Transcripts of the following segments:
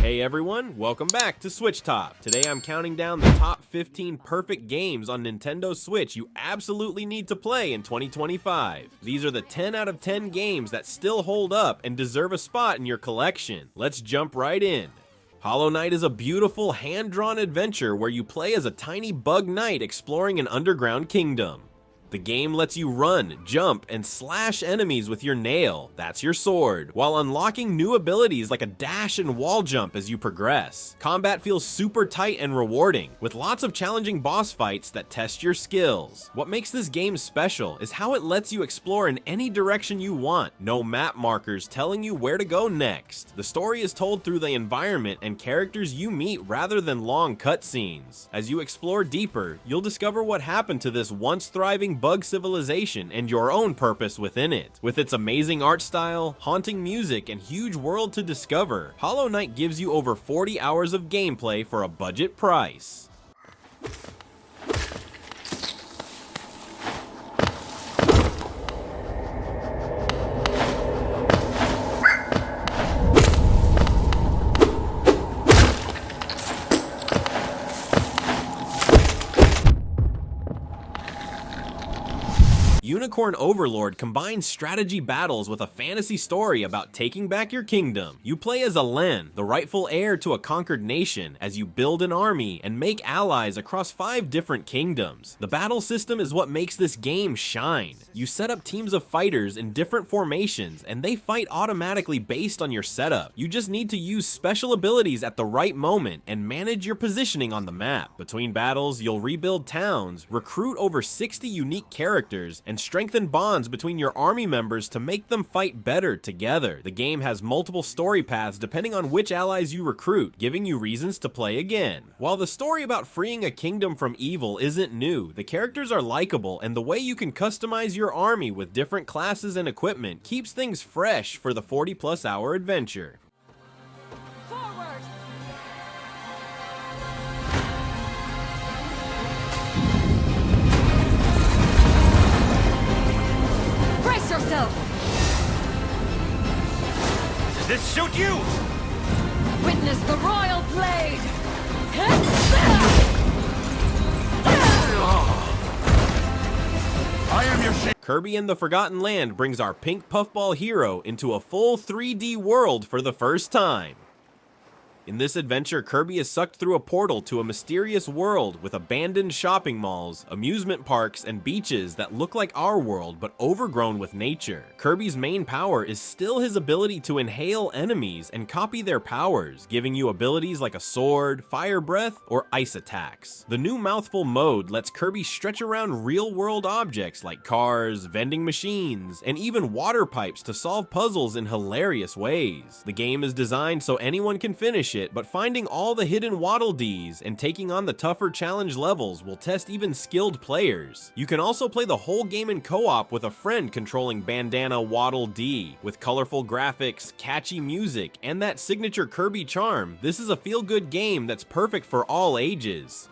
Hey everyone, welcome back to SwitchTop. Today I'm counting down the top 15 perfect games on Nintendo Switch you absolutely need to play in 2025. These are the 10 out of 10 games that still hold up and deserve a spot in your collection. Let's jump right in. Hollow Knight is a beautiful, hand-drawn adventure where you play as a tiny bug knight exploring an underground kingdom. The game lets you run, jump, and slash enemies with your nail, that's your sword, while unlocking new abilities like a dash and wall jump as you progress. Combat feels super tight and rewarding, with lots of challenging boss fights that test your skills. What makes this game special is how it lets you explore in any direction you want, no map markers telling you where to go next. The story is told through the environment and characters you meet rather than long cutscenes. As you explore deeper, you'll discover what happened to this once thriving bug civilization and your own purpose within it. With its amazing art style, haunting music, and huge world to discover, Hollow Knight gives you over 40 hours of gameplay for a budget price. Unicorn Overlord combines strategy battles with a fantasy story about taking back your kingdom. You play as Alen, the rightful heir to a conquered nation, as you build an army and make allies across 5 different kingdoms. The battle system is what makes this game shine. You set up teams of fighters in different formations, and they fight automatically based on your setup. You just need to use special abilities at the right moment and manage your positioning on the map. Between battles, you'll rebuild towns, recruit over 60 unique characters, and strengthen bonds between your army members to make them fight better together. The game has multiple story paths depending on which allies you recruit, giving you reasons to play again. While the story about freeing a kingdom from evil isn't new, the characters are likable, and the way you can customize your army with different classes and equipment keeps things fresh for the 40+ hour adventure. Yourself. Does this suit you? Witness the royal blade. I am your sheep. Kirby and the Forgotten Land brings our pink puffball hero into a full 3D world for the first time. In this adventure, Kirby is sucked through a portal to a mysterious world with abandoned shopping malls, amusement parks, and beaches that look like our world but overgrown with nature. Kirby's main power is still his ability to inhale enemies and copy their powers, giving you abilities like a sword, fire breath, or ice attacks. The new mouthful mode lets Kirby stretch around real-world objects like cars, vending machines, and even water pipes to solve puzzles in hilarious ways. The game is designed so anyone can finish it, but finding all the hidden Waddle Dees and taking on the tougher challenge levels will test even skilled players. You can also play the whole game in co-op with a friend controlling Bandana Waddle Dee. With colorful graphics, catchy music, and that signature Kirby charm, this is a feel-good game that's perfect for all ages.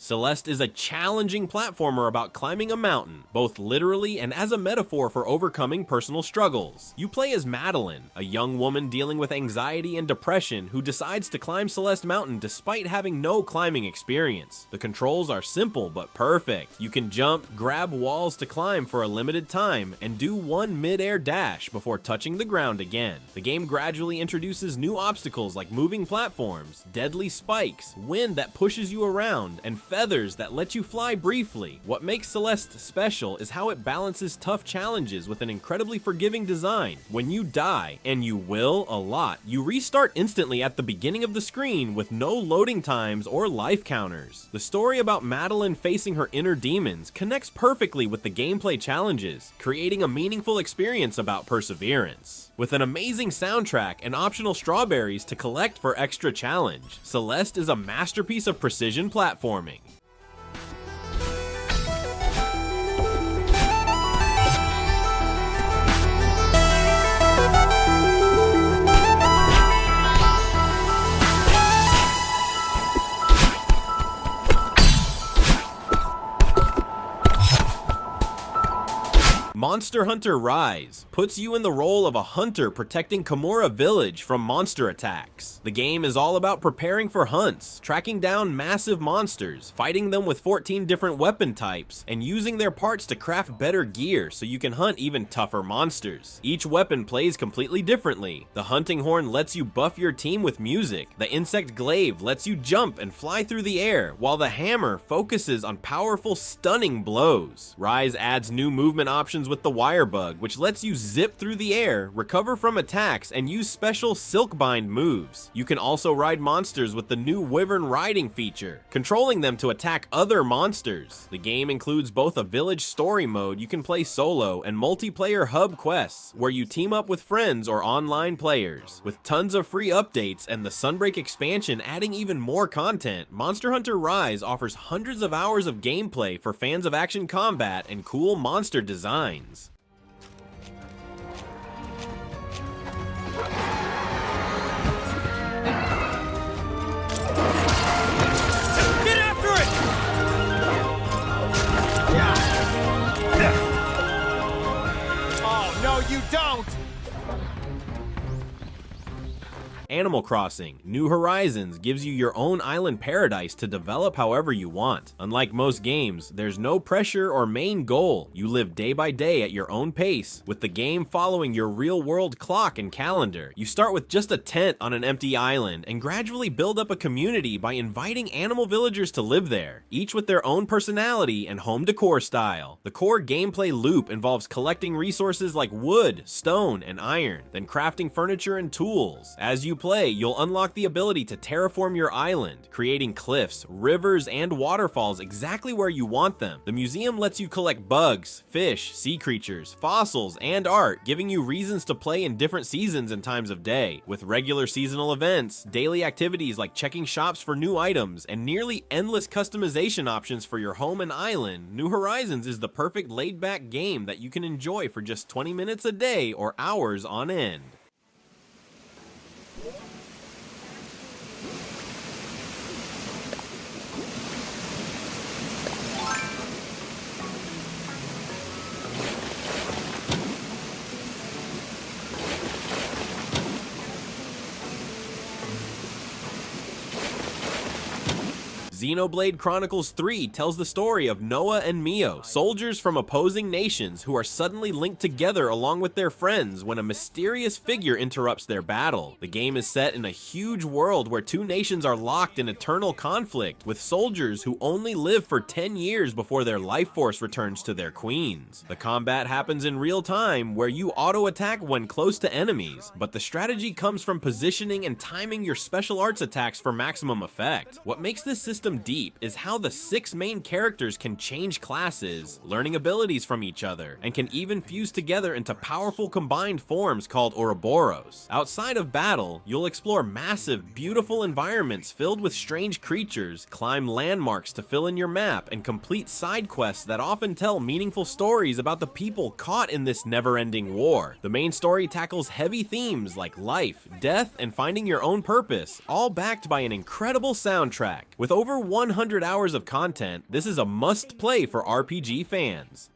Celeste is a challenging platformer about climbing a mountain, both literally and as a metaphor for overcoming personal struggles. You play as Madeline, a young woman dealing with anxiety and depression who decides to climb Celeste Mountain despite having no climbing experience. The controls are simple but perfect. You can jump, grab walls to climb for a limited time, and do one mid-air dash before touching the ground again. The game gradually introduces new obstacles like moving platforms, deadly spikes, wind that pushes you around, and feathers that let you fly briefly. What makes Celeste special is how it balances tough challenges with an incredibly forgiving design. When you die, and you will a lot, you restart instantly at the beginning of the screen with no loading times or life counters. The story about Madeline facing her inner demons connects perfectly with the gameplay challenges, creating a meaningful experience about perseverance. With an amazing soundtrack and optional strawberries to collect for extra challenge, Celeste is a masterpiece of precision platforming. Monster Hunter Rise puts you in the role of a hunter protecting Komura Village from monster attacks. The game is all about preparing for hunts, tracking down massive monsters, fighting them with 14 different weapon types, and using their parts to craft better gear so you can hunt even tougher monsters. Each weapon plays completely differently. The hunting horn lets you buff your team with music, the insect glaive lets you jump and fly through the air, while the hammer focuses on powerful, stunning blows. Rise adds new movement options with the wire bug, which lets you zip through the air, recover from attacks, and use special silkbind moves. You can also ride monsters with the new wyvern riding feature, controlling them to attack other monsters. The game includes both a village story mode you can play solo and multiplayer hub quests, where you team up with friends or online players. With tons of free updates and the Sunbreak expansion adding even more content, Monster Hunter Rise offers hundreds of hours of gameplay for fans of action combat and cool monster designs. Get after it! Oh, no, you don't! Animal Crossing: New Horizons gives you your own island paradise to develop however you want. Unlike most games, there's no pressure or main goal. You live day by day at your own pace, with the game following your real-world clock and calendar. You start with just a tent on an empty island and gradually build up a community by inviting animal villagers to live there, each with their own personality and home decor style. The core gameplay loop involves collecting resources like wood, stone, and iron, then crafting furniture and tools. As you play, you'll unlock the ability to terraform your island, creating cliffs, rivers, and waterfalls exactly where you want them. The museum lets you collect bugs, fish, sea creatures, fossils, and art, giving you reasons to play in different seasons and times of day. With regular seasonal events, daily activities like checking shops for new items, and nearly endless customization options for your home and island, New Horizons is the perfect laid-back game that you can enjoy for just 20 minutes a day or hours on end. Xenoblade Chronicles 3 tells the story of Noah and Mio, soldiers from opposing nations who are suddenly linked together along with their friends when a mysterious figure interrupts their battle. The game is set in a huge world where two nations are locked in eternal conflict, with soldiers who only live for 10 years before their life force returns to their queens. The combat happens in real time, where you auto-attack when close to enemies, but the strategy comes from positioning and timing your special arts attacks for maximum effect. What makes this system deep is how the 6 main characters can change classes, learning abilities from each other, and can even fuse together into powerful combined forms called Ouroboros. Outside of battle, you'll explore massive, beautiful environments filled with strange creatures, climb landmarks to fill in your map, and complete side quests that often tell meaningful stories about the people caught in this never-ending war. The main story tackles heavy themes like life, death, and finding your own purpose, all backed by an incredible soundtrack. With over 100 hours of content, this is a must-play for RPG fans.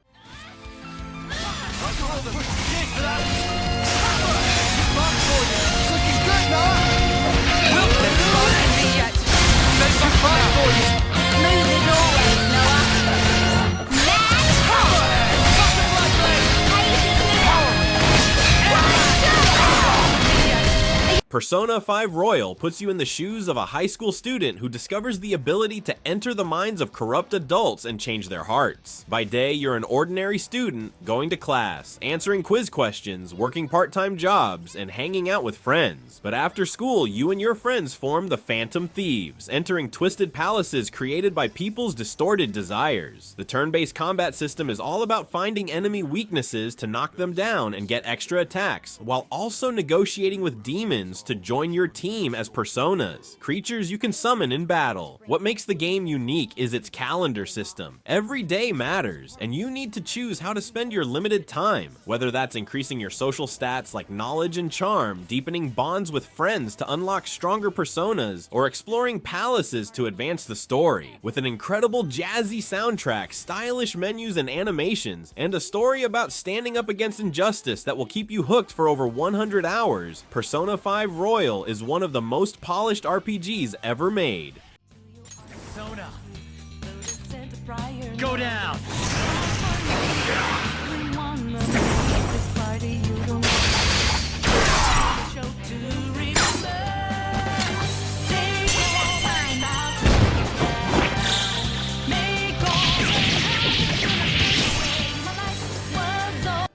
Persona 5 Royal puts you in the shoes of a high school student who discovers the ability to enter the minds of corrupt adults and change their hearts. By day, you're an ordinary student, going to class, answering quiz questions, working part-time jobs, and hanging out with friends. But after school, you and your friends form the Phantom Thieves, entering twisted palaces created by people's distorted desires. The turn-based combat system is all about finding enemy weaknesses to knock them down and get extra attacks, while also negotiating with demons to join your team as personas, creatures you can summon in battle. What makes the game unique is its calendar system. Every day matters, and you need to choose how to spend your limited time, whether that's increasing your social stats like knowledge and charm, deepening bonds with friends to unlock stronger personas, or exploring palaces to advance the story. With an incredible jazzy soundtrack, stylish menus and animations, and a story about standing up against injustice that will keep you hooked for over 100 hours, Persona 5 Royal is one of the most polished RPGs ever made. Persona. Go down.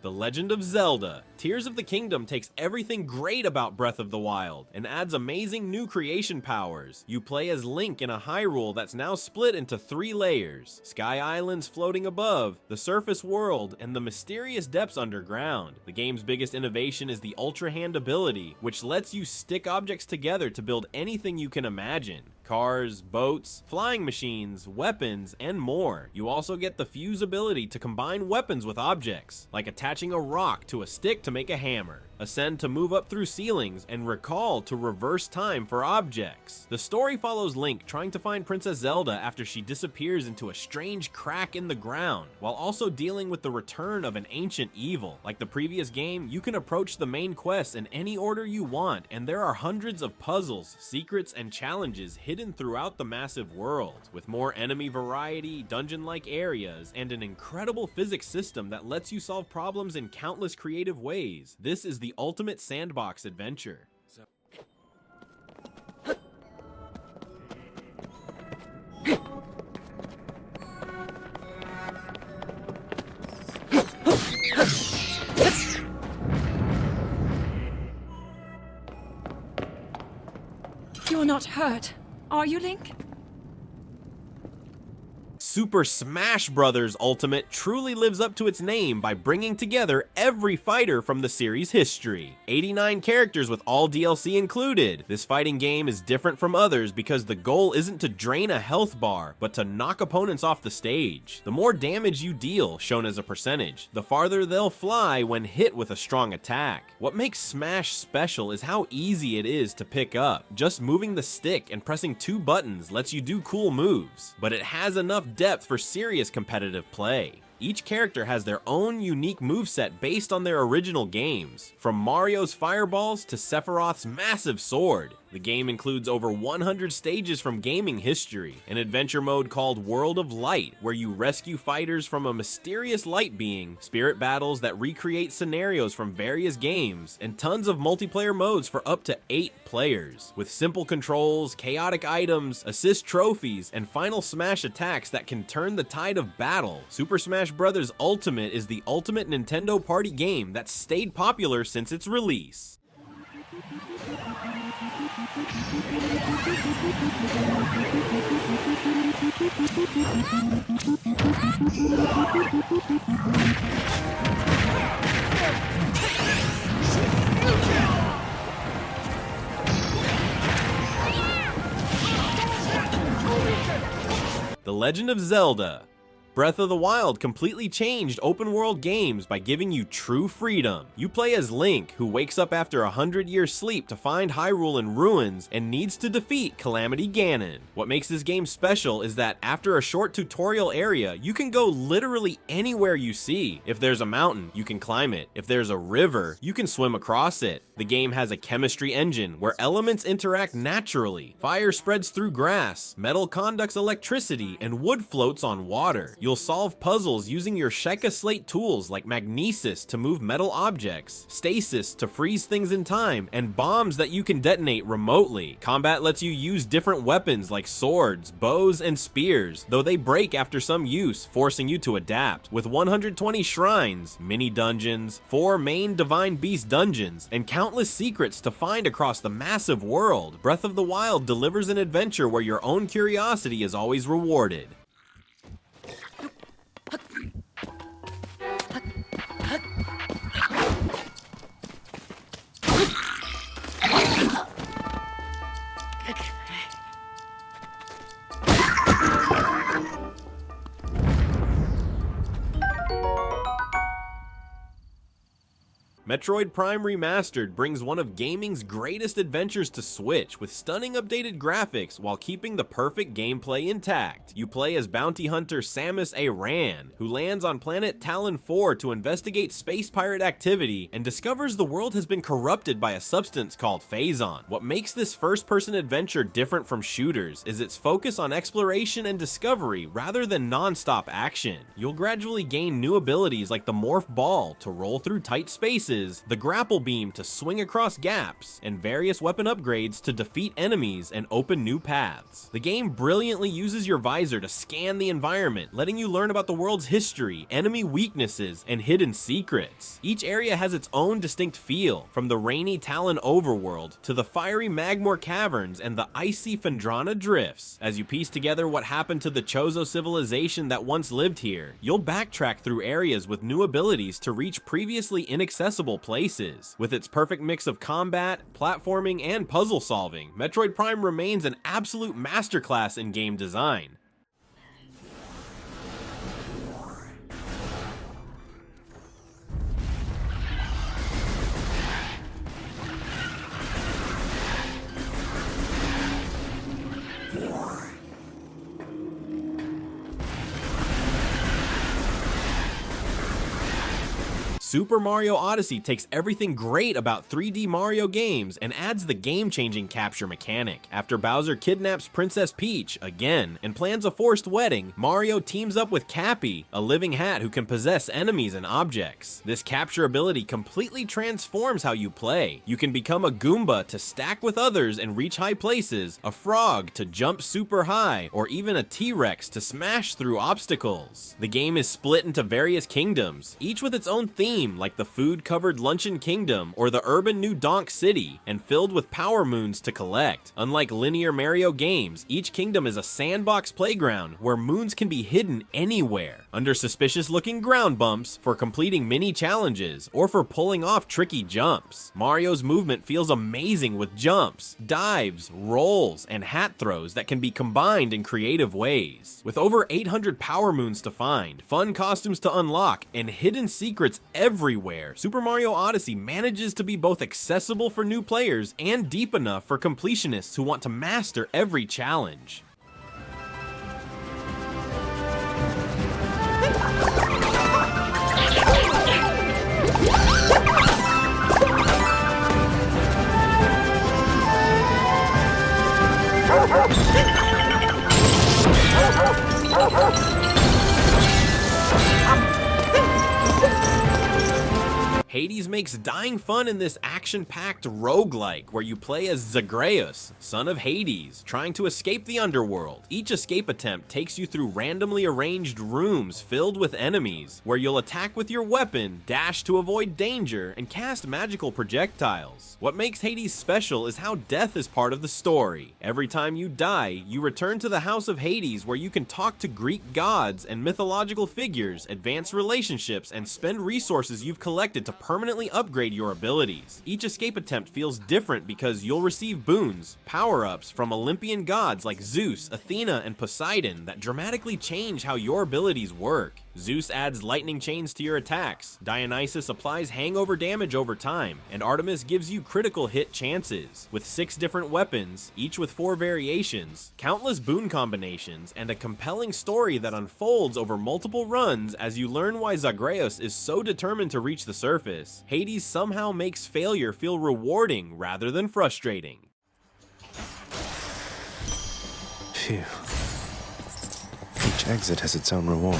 The Legend of Zelda. Tears of the Kingdom takes everything great about Breath of the Wild and adds amazing new creation powers. You play as Link in a Hyrule that's now split into 3 layers: Sky Islands floating above, the surface world, and the mysterious depths underground. The game's biggest innovation is the Ultra Hand ability, which lets you stick objects together to build anything you can imagine. Cars, boats, flying machines, weapons, and more. You also get the Fuse ability to combine weapons with objects, like attaching a rock to a stick to make a hammer, Ascend to move up through ceilings, and Recall to reverse time for objects. The story follows Link trying to find Princess Zelda after she disappears into a strange crack in the ground, while also dealing with the return of an ancient evil. Like the previous game, you can approach the main quests in any order you want, and there are hundreds of puzzles, secrets, and challenges hidden throughout the massive world, with more enemy variety, dungeon-like areas, and an incredible physics system that lets you solve problems in countless creative ways. This is the ultimate sandbox adventure. You're not hurt, are you, Link? Super Smash Bros. Ultimate truly lives up to its name by bringing together every fighter from the series' history. 89 characters with all DLC included. This fighting game is different from others because the goal isn't to drain a health bar, but to knock opponents off the stage. The more damage you deal, shown as a percentage, the farther they'll fly when hit with a strong attack. What makes Smash special is how easy it is to pick up. Just moving the stick and pressing 2 buttons lets you do cool moves, but it has enough depth for serious competitive play. Each character has their own unique moveset based on their original games, from Mario's fireballs to Sephiroth's massive sword. The game includes over 100 stages from gaming history, an adventure mode called World of Light, where you rescue fighters from a mysterious light being, spirit battles that recreate scenarios from various games, and tons of multiplayer modes for up to 8 players, with simple controls, chaotic items, assist trophies, and final smash attacks that can turn the tide of battle. Super Smash Bros. Ultimate is the ultimate Nintendo party game that's stayed popular since its release. The Legend of Zelda. Breath of the Wild completely changed open-world games by giving you true freedom. You play as Link, who wakes up after a 100-year sleep to find Hyrule in ruins and needs to defeat Calamity Ganon. What makes this game special is that after a short tutorial area, you can go literally anywhere you see. If there's a mountain, you can climb it. If there's a river, you can swim across it. The game has a chemistry engine where elements interact naturally. Fire spreads through grass, metal conducts electricity, and wood floats on water. You'll solve puzzles using your Sheikah Slate tools like magnesis to move metal objects, stasis to freeze things in time, and bombs that you can detonate remotely. Combat lets you use different weapons like swords, bows, and spears, though they break after some use, forcing you to adapt. With 120 shrines, mini dungeons, 4 main Divine Beast dungeons, and countless secrets to find across the massive world, Breath of the Wild delivers an adventure where your own curiosity is always rewarded. Metroid Prime Remastered brings one of gaming's greatest adventures to Switch with stunning updated graphics while keeping the perfect gameplay intact. You play as bounty hunter Samus Aran, who lands on planet Talon 4 to investigate space pirate activity and discovers the world has been corrupted by a substance called Phazon. What makes this first-person adventure different from shooters is its focus on exploration and discovery rather than non-stop action. You'll gradually gain new abilities like the Morph Ball to roll through tight spaces, the Grapple Beam to swing across gaps, and various weapon upgrades to defeat enemies and open new paths. The game brilliantly uses your visor to scan the environment, letting you learn about the world's history, enemy weaknesses, and hidden secrets. Each area has its own distinct feel, from the rainy Talon overworld to the fiery Magmor caverns and the icy Phendrana drifts. As you piece together what happened to the Chozo civilization that once lived here, you'll backtrack through areas with new abilities to reach previously inaccessible places. With its perfect mix of combat, platforming, and puzzle solving, Metroid Prime remains an absolute masterclass in game design. Super Mario Odyssey takes everything great about 3D Mario games and adds the game-changing capture mechanic. After Bowser kidnaps Princess Peach again and plans a forced wedding, Mario teams up with Cappy, a living hat who can possess enemies and objects. This capture ability completely transforms how you play. You can become a Goomba to stack with others and reach high places, a frog to jump super high, or even a T-Rex to smash through obstacles. The game is split into various kingdoms, each with its own theme, like the food-covered Luncheon Kingdom or the urban New Donk City, and filled with power moons to collect. Unlike linear Mario games, each kingdom is a sandbox playground where moons can be hidden anywhere, under suspicious-looking ground bumps, for completing mini challenges, or for pulling off tricky jumps. Mario's movement feels amazing with jumps, dives, rolls, and hat throws that can be combined in creative ways. With over 800 power moons to find, fun costumes to unlock, and hidden secrets everywhere, Super Mario Odyssey manages to be both accessible for new players and deep enough for completionists who want to master every challenge. Hades makes dying fun in this action-packed roguelike where you play as Zagreus, son of Hades, trying to escape the underworld. Each escape attempt takes you through randomly arranged rooms filled with enemies, where you'll attack with your weapon, dash to avoid danger, and cast magical projectiles. What makes Hades special is how death is part of the story. Every time you die, you return to the House of Hades where you can talk to Greek gods and mythological figures, advance relationships, and spend resources you've collected to permanently upgrade your abilities. Each escape attempt feels different because you'll receive boons, power-ups from Olympian gods like Zeus, Athena, and Poseidon that dramatically change how your abilities work. Zeus adds lightning chains to your attacks, Dionysus applies hangover damage over time, and Artemis gives you critical hit chances. With 6 different weapons, each with 4 variations, countless boon combinations, and a compelling story that unfolds over multiple runs as you learn why Zagreus is so determined to reach the surface, Hades somehow makes failure feel rewarding rather than frustrating. Phew. Each exit has its own reward.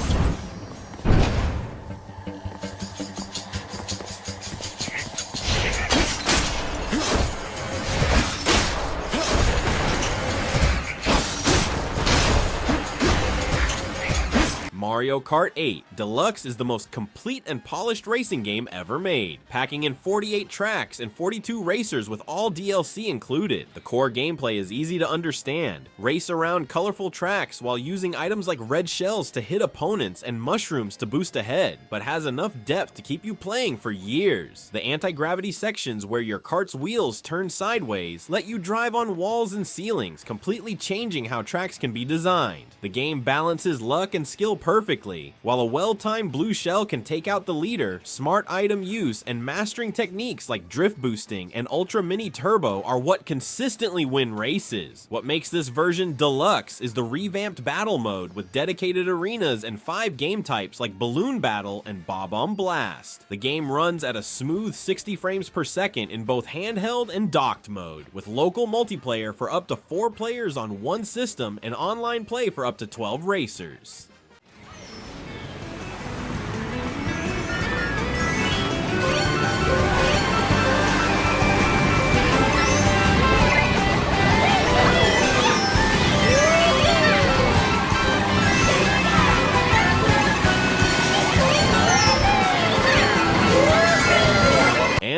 Mario Kart 8 Deluxe is the most complete and polished racing game ever made, packing in 48 tracks and 42 racers with all DLC included. The core gameplay is easy to understand. Race around colorful tracks while using items like red shells to hit opponents and mushrooms to boost ahead, but has enough depth to keep you playing for years. The anti-gravity sections where your kart's wheels turn sideways let you drive on walls and ceilings, completely changing how tracks can be designed. The game balances luck and skill perfectly, perfectly. While a well-timed blue shell can take out the leader, smart item use and mastering techniques like drift boosting and ultra mini turbo are what consistently win races. What makes this version deluxe is the revamped battle mode with dedicated arenas and 5 game types like balloon battle and bob-omb blast. The game runs at a smooth 60 frames per second in both handheld and docked mode, with local multiplayer for up to 4 players on one system and online play for up to 12 racers.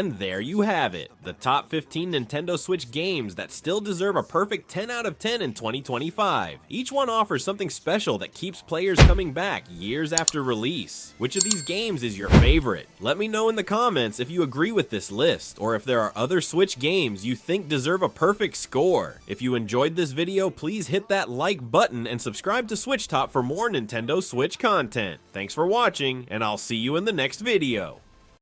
And there you have it, the top 15 Nintendo Switch games that still deserve a perfect 10 out of 10 in 2025. Each one offers something special that keeps players coming back years after release. Which of these games is your favorite? Let me know in the comments if you agree with this list, or if there are other Switch games you think deserve a perfect score. If you enjoyed this video, please hit that like button and subscribe to SwitchTop for more Nintendo Switch content. Thanks for watching, and I'll see you in the next video.